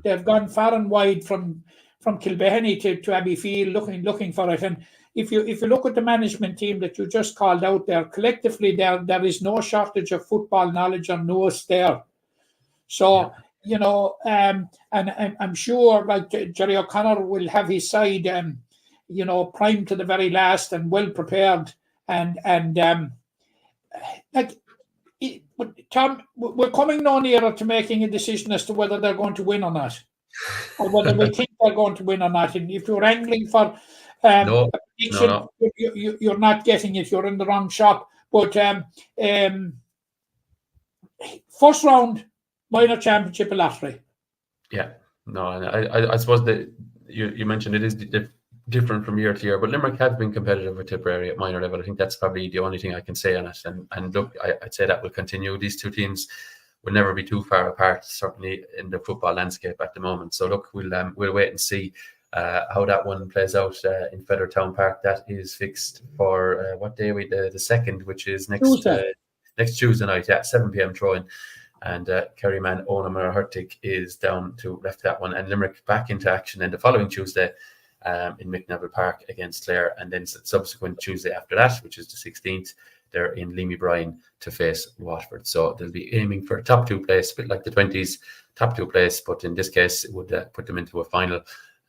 They've gone far and wide from Kilbehenny to Abbeyfield looking for it. And if you look at the management team that you just called out there, collectively there is no shortage of football knowledge or nose there. So, and I'm sure like Jerry O'Connor will have his side, primed to the very last and well prepared. But Tom, we're coming no nearer to making a decision as to whether they're going to win or not, or whether we think they're going to win or not. And if you're angling for a prediction, no. You're not getting it. You're in the wrong shop. But first round minor championship lottery. Yeah, no, and I suppose that you mentioned it is different from year to year, but Limerick have been competitive with Tipperary at minor level. I think that's probably the only thing I can say on it. And look, I'd say that will continue. These two teams will never be too far apart, certainly in the football landscape at the moment. So look, we'll wait and see how that one plays out in Town Park. That is fixed for what day? The 2nd, which is next Tuesday night, 7 p.m. throw-in. And Kerryman Onamara Hurtig is down to left that one, and Limerick back into action then the following Tuesday in McNeville Park against Clare, and then subsequent Tuesday after that, which is the 16th, they're in Leamy Bryan to face Watford. So they'll be aiming for a top 2 place, a bit like the 20's top 2 place, but in this case it would put them into a final,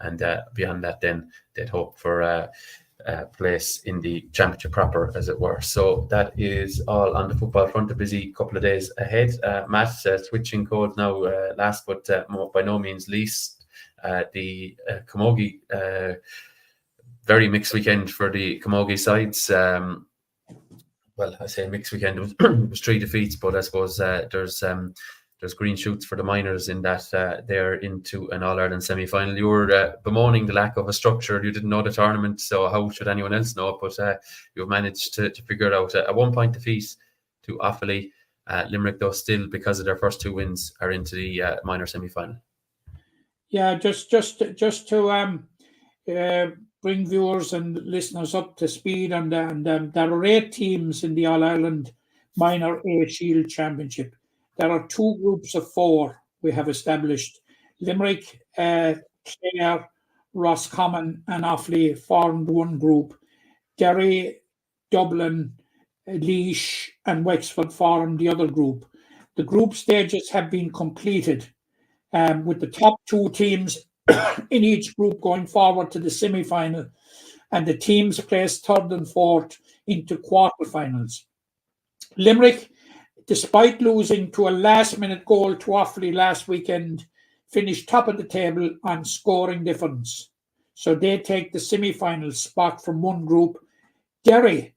and beyond that then they'd hope for place in the championship proper, as it were. So that is all on the football front. A busy couple of days ahead. Matt, switching codes now, last but by no means least, the Camogie, very mixed weekend for the Camogie sides. Well, I say mixed weekend. It was 3 defeats, but I suppose there's green shoots for the minors in that they're into an All-Ireland semi-final. You were bemoaning the lack of a structure. You didn't know the tournament, so how should anyone else know it? But you've managed to figure it out. A 1-point defeat to Offaly. Limerick, though, still, because of their first 2 wins, are into the minor semi-final. Yeah, just to bring viewers and listeners up to speed, and there are 8 teams in the All-Ireland Minor A Shield Championship. There are 2 groups of 4 we have established. Limerick, Clare, Roscommon and Offaly formed one group. Derry, Dublin, Laois and Wexford formed the other group. The group stages have been completed, with the top 2 teams in each group going forward to the semi-final, and the teams placed 3rd and 4th into quarterfinals. Limerick, despite losing to a last-minute goal to Offaly last weekend, finished top of the table on scoring difference. So they take the semi-final spot from one group. Derry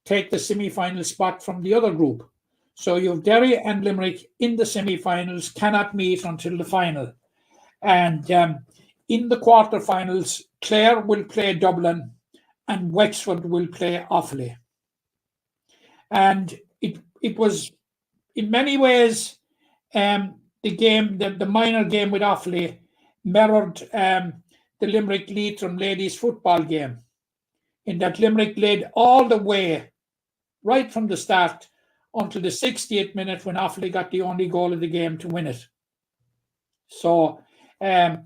take the semi-final spot from the other group. So you have Derry and Limerick in the semi-finals, cannot meet until the final. And in the quarterfinals, Clare will play Dublin and Wexford will play Offaly. And it was, in many ways, the minor game with Offaly mirrored the Limerick Leitrim ladies football game, in that Limerick led all the way right from the start until the 68th minute, when Offaly got the only goal of the game to win it. So, it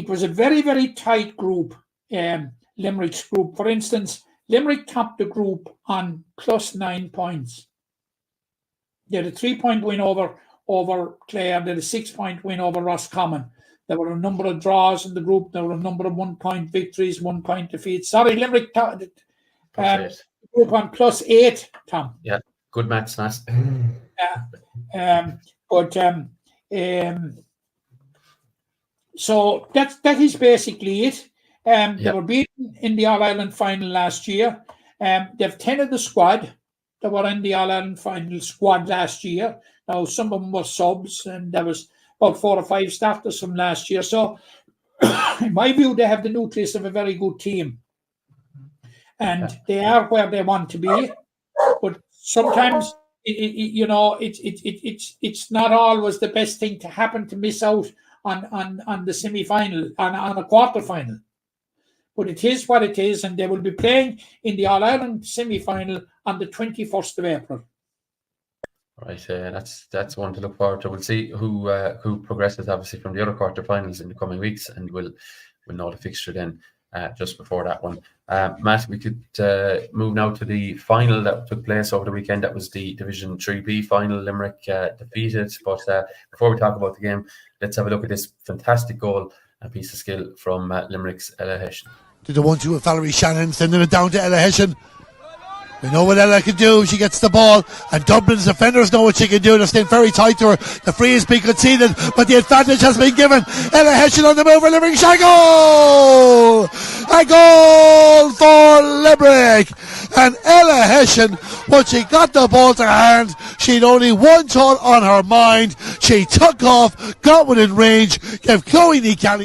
was a very, very tight group, Limerick's group. For instance, Limerick topped the group on +9 points. They had a 3-point win over Clare. They had a 6-point win over Roscommon. There were a number of draws in the group. There were a number of 1-point victories, 1-point defeats. Sorry, Limerick topped the group on +8, Tom. Yeah, good match, Matt. So that is basically it. They were beaten in the All-Ireland final last year. They have 10 of the squad that were in the All-Ireland final squad last year. Now, some of them were subs, and there was about 4 or 5 starters from last year. So, in my view, they have the nucleus of a very good team. And they are where they want to be. But sometimes, it's not always the best thing to happen to miss out on the semi-final, on a quarter-final. But it is what it is, and they will be playing in the All-Ireland semi-final on the 21st of April. Right, that's one to look forward to. We'll see who progresses, obviously, from the other quarterfinals in the coming weeks, and we'll know the fixture then just before that one. Matt, we could move now to the final that took place over the weekend. That was the Division 3B final. Limerick defeated. But before we talk about the game, let's have a look at this fantastic goal and piece of skill from Limerick's Ella Hession. To the 1-2 with Valerie Shannon, sending it down to Ella Hession. We know what Ella can do. She gets the ball, and Dublin's defenders know what she can do. They're staying very tight to her. The free has been conceded, but the advantage has been given. Ella Hession on the move for Limerick. Shot goal! A goal for Limerick! And Ella Hession, when she got the ball to hand, she'd only one thought on her mind. She took off, got within range, gave Chloe Nicali.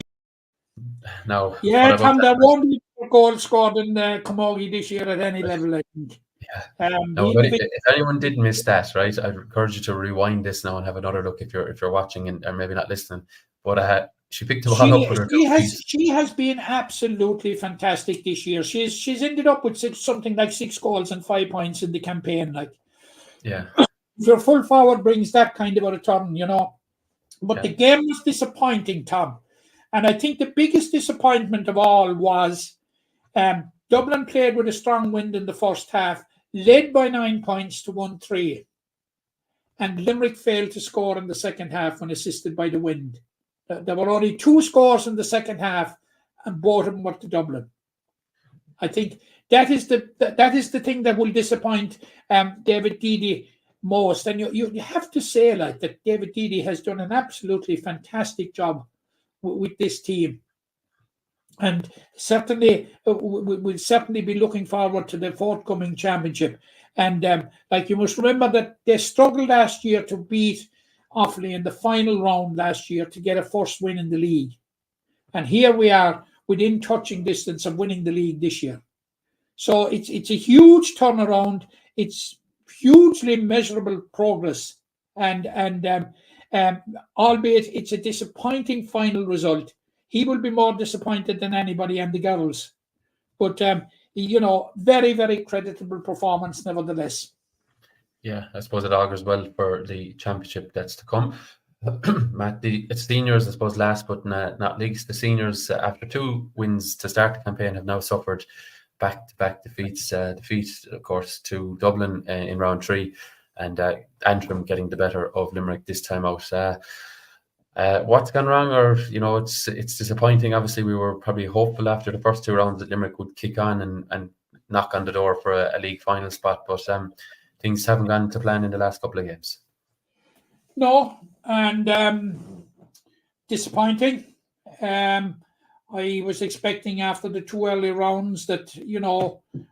Now, yeah, Tom, there won't be a goal scored in Camogie this year at any level, I think. Yeah. If anyone did miss that, right, I'd encourage you to rewind this now and have another look if you're watching and maybe not listening. But she picked the ball up with her. She has been absolutely fantastic this year. She's ended up with something like 6 goals and 5 points in the campaign. Like, yeah, if your full forward brings that kind of a return, But the game was disappointing, Tom. And I think the biggest disappointment of all was Dublin played with a strong wind in the first half, led by 9 points to 1-3. And Limerick failed to score in the second half when assisted by the wind. There were only 2 scores in the second half, and both of them were to Dublin. I think that is the thing that will disappoint David Deedy most. And you have to say like that David Deedy has done an absolutely fantastic job with this team. And certainly, we'll certainly be looking forward to the forthcoming championship. And like you must remember that they struggled last year to beat Offaly in the final round last year to get a first win in the league. And here we are within touching distance of winning the league this year. So it's a huge turnaround. It's hugely measurable progress. And albeit it's a disappointing final result. He will be more disappointed than anybody and the girls. But, very, very creditable performance nevertheless. Yeah, I suppose it augurs well for the championship that's to come. Matt, it's seniors, I suppose, last but not least. The seniors, after 2 wins to start the campaign, have now suffered back-to-back defeats. Defeat, of course, to Dublin in round 3, and Antrim getting the better of Limerick this time out. What's gone wrong? Or it's disappointing. Obviously, we were probably hopeful after the first 2 rounds that Limerick would kick on and knock on the door for a league final spot, but things haven't gone to plan in the last couple of games. No, and disappointing. I was expecting after the 2 early rounds that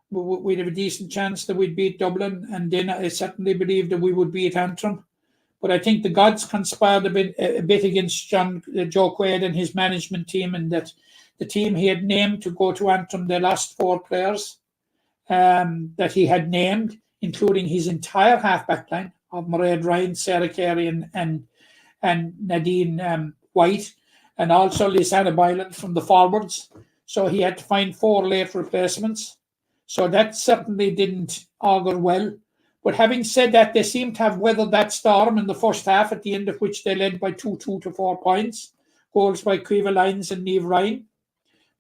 we'd have a decent chance that we'd beat Dublin, and then I certainly believed that we would beat Antrim. But I think the gods conspired a bit against Joe Quaid and his management team, and that the team he had named to go to Antrim, they lost 4 players that he had named, including his entire half-back line of Mairead Ryan, Sarah Carey and Nadine White, and also Lisanna Boylan from the forwards. So he had to find 4 late replacements. So that certainly didn't augur well. But having said that, they seem to have weathered that storm in the first half, at the end of which they led by 2 to 4 points. Goals by Caoimhe Lyons and Niamh Ryan.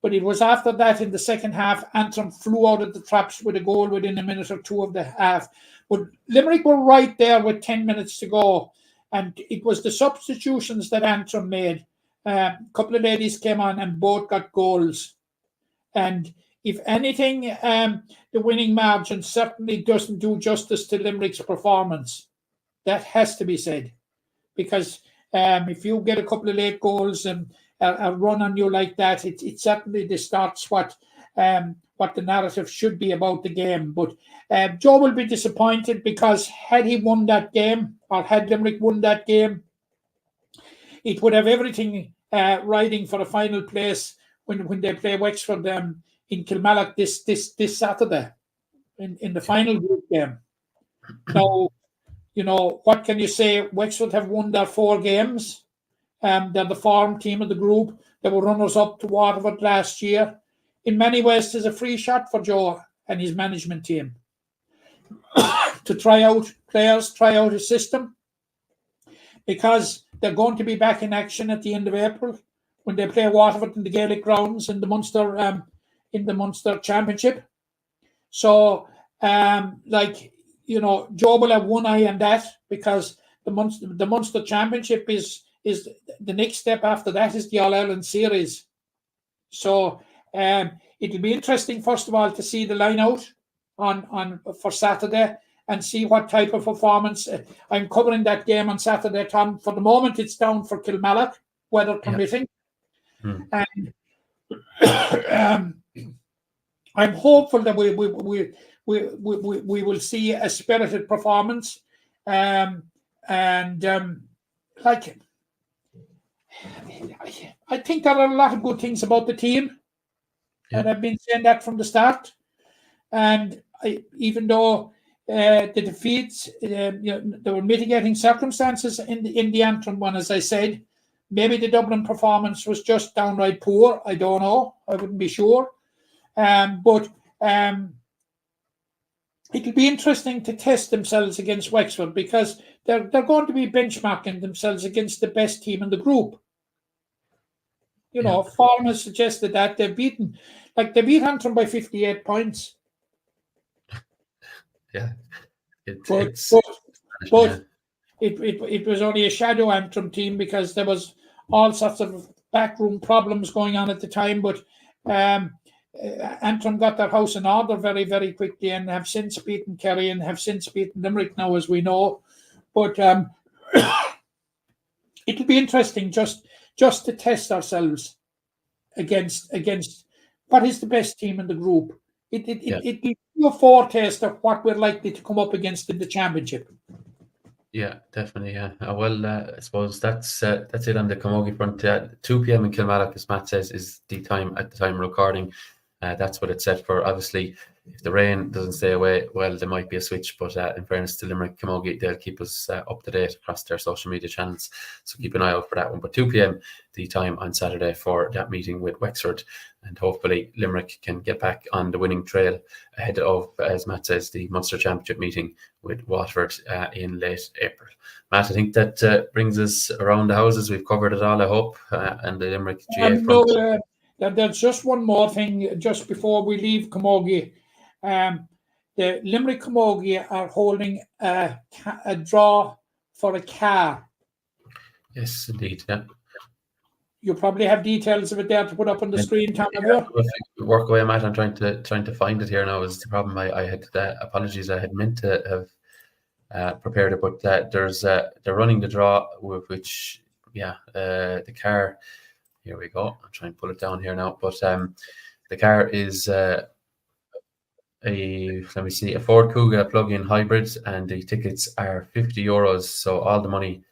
But it was after that, in the second half, Antrim flew out of the traps with a goal within a minute or 2 of the half. But Limerick were right there with 10 minutes to go. And it was the substitutions that Antrim made. A couple of ladies came on and both got goals. And if anything, the winning margin certainly doesn't do justice to Limerick's performance. That has to be said. Because if you get a couple of late goals and a run on you like that, it certainly distorts what the narrative should be about the game. But Joe will be disappointed, because had he won that game, or had Limerick won that game, it would have everything riding for a final place when they play Wexford in Kilmallock this Saturday in the final group game. Now, what can you say? Wexford have won their 4 games. They're the form team of the group. They were runners-up to Waterford last year. In many ways, there's a free shot for Joe and his management team to try out players, try out a system, because they're going to be back in action at the end of April when they play Waterford in the Gaelic grounds in the Munster Championship. So, Joe will have one eye on that, because the Munster Championship is the next step after that is the All-Ireland Series. So it'll be interesting, first of all, to see the line out on for Saturday and see what type of performance. I'm covering that game on Saturday, Tom. For the moment, it's down for Kilmallock, weather permitting. Yeah. And I'm hopeful that we will see a spirited performance. I think there are a lot of good things about the team, and I've been saying that from the start. And even though the defeats, there were mitigating circumstances in the Antrim one, as I said. Maybe the Dublin performance was just downright poor. I don't know. I wouldn't be sure. But it'll be interesting to test themselves against Wexford, because they're going to be benchmarking themselves against the best team in the group. Form has suggested that they beat Antrim by 58 points. Yeah. It was only a shadow Antrim team, because there was all sorts of backroom problems going on at the time. But Antrim got their house in order very, very quickly and have since beaten Kerry and have since beaten Limerick now, as we know. But it'll be interesting just to test ourselves against what is the best team in the group. It gives you a foretaste of what we're likely to come up against in the championship. Yeah, definitely. Yeah. Well, I suppose that's it on the Camogie front. 2 p.m. in Kilmallock, as Matt says, is the time at the time of recording. That's what it's set for. Obviously, if the rain doesn't stay away, well, there might be a switch. But in fairness to Limerick Camogie, they'll keep us up to date across their social media channels. So keep an eye out for that one. But 2 p.m. the time on Saturday for that meeting with Wexford. And hopefully Limerick can get back on the winning trail ahead of, as Matt says, the Munster Championship meeting with Waterford in late April. Matt, I think that brings us around the houses. We've covered it all, I hope. And the Limerick GA front. There's just one more thing just before we leave Camogie. The Limerick Camogie are holding a draw for a car. Yes, indeed. Yeah. You probably have details of it there to put up on the screen, Tom. Work away, Matt. I'm trying to find it here now. Is the problem? I had apologies. I had meant to have prepared it, but they're running the draw with which the car. Here we go. I'm trying to pull it down here now. But the car is a Ford Kuga plug-in hybrid, and the tickets are €50. So all the money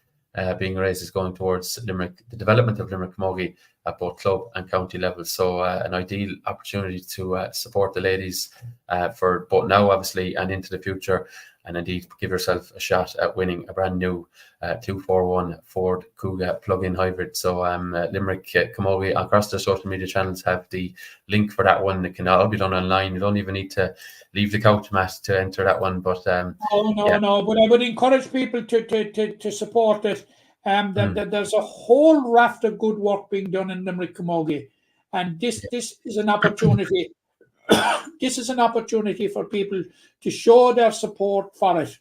being raised is going towards Limerick, the development of Limerick Camogie at both club and county levels. So an ideal opportunity to support the ladies for both now, obviously, and into the future. And indeed, give yourself a shot at winning a brand new 241 Ford Kuga plug-in hybrid. So Limerick Camogie across their social media channels have the link for that one. It can all be done online. You don't even need to leave the couch, Matt, to enter that one. But no. But I would encourage people to support it. There's a whole raft of good work being done in Limerick Camogie, and this is an opportunity. This is an opportunity for people to show their support for it.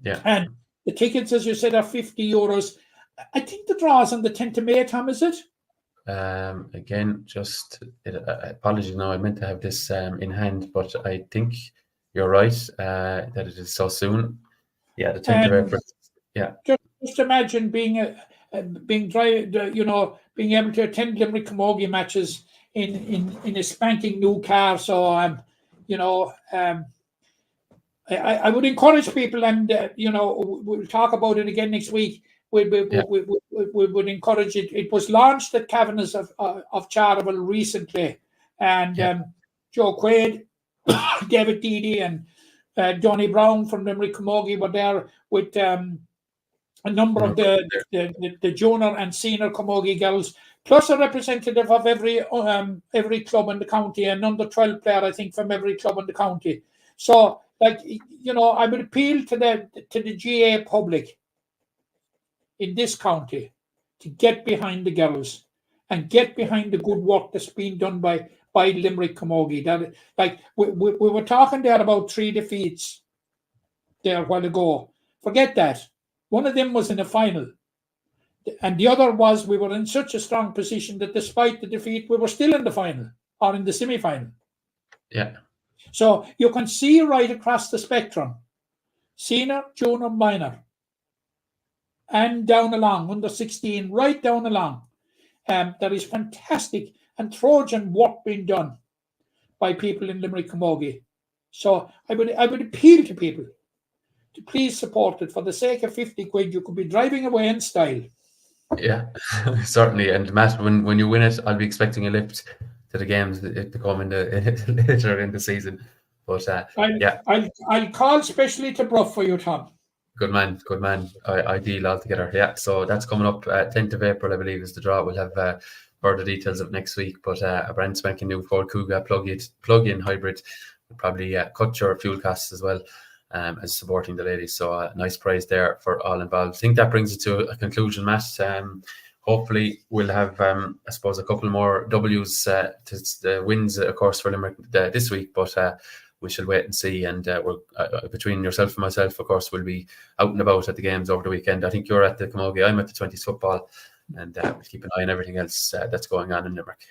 Yeah. And the tickets, as you said, are €50. I think the draw is on the 10th of May, Tom, is it? Again, apologies now. I meant to have this in hand, but I think you're right that it is so soon. Yeah, the 10th of April. Yeah. Just imagine being able to attend Limerick Camogie matches in a spanking new car. So I would encourage people, and we'll talk about it again next week. We would encourage it. It was launched at Kavanagh's of Charleville recently, and Joe Quaid, David Deedy, and Johnny Brown from Limerick Camogie were there with a number of the junior and senior Camogie girls, plus a representative of every club in the county, and under 12 player, I think, from every club in the county. So, I would appeal to the GA public in this county to get behind the girls and get behind the good work that's been done by Limerick Camogie. That, we were talking there about 3 defeats there a while ago. Forget that. One of them was in the final. And the other was we were in such a strong position that despite the defeat, we were still in the final or in the semi-final. Yeah. So you can see right across the spectrum, senior, junior, minor, and down along, under 16, right down along. There is fantastic and Trojan work being done by people in Limerick Camogie. So I would appeal to people to please support it. For the sake of 50 quid, you could be driving away in style. Yeah, certainly. And Matt, when you win it, I'll be expecting a lift to the games to come later in the season. But I'll call specially to Bruff for you, Tom. Good man. Ideal altogether. Yeah, so that's coming up 10th of April, I believe, is the draw. We'll have further details of next week. But a brand spanking new Ford Kuga plug-in hybrid will probably cut your fuel costs as well, as supporting the ladies. So a nice prize there for all involved. I think that brings it to a conclusion, Matt. Hopefully we'll have, I suppose, a couple more W's to the wins, of course, for Limerick this week. But we shall wait and see. And we're between yourself and myself, of course, we'll be out and about at the games over the weekend. I think you're at the Camogie, I'm at the 20's football, and we'll keep an eye on everything else that's going on in Limerick.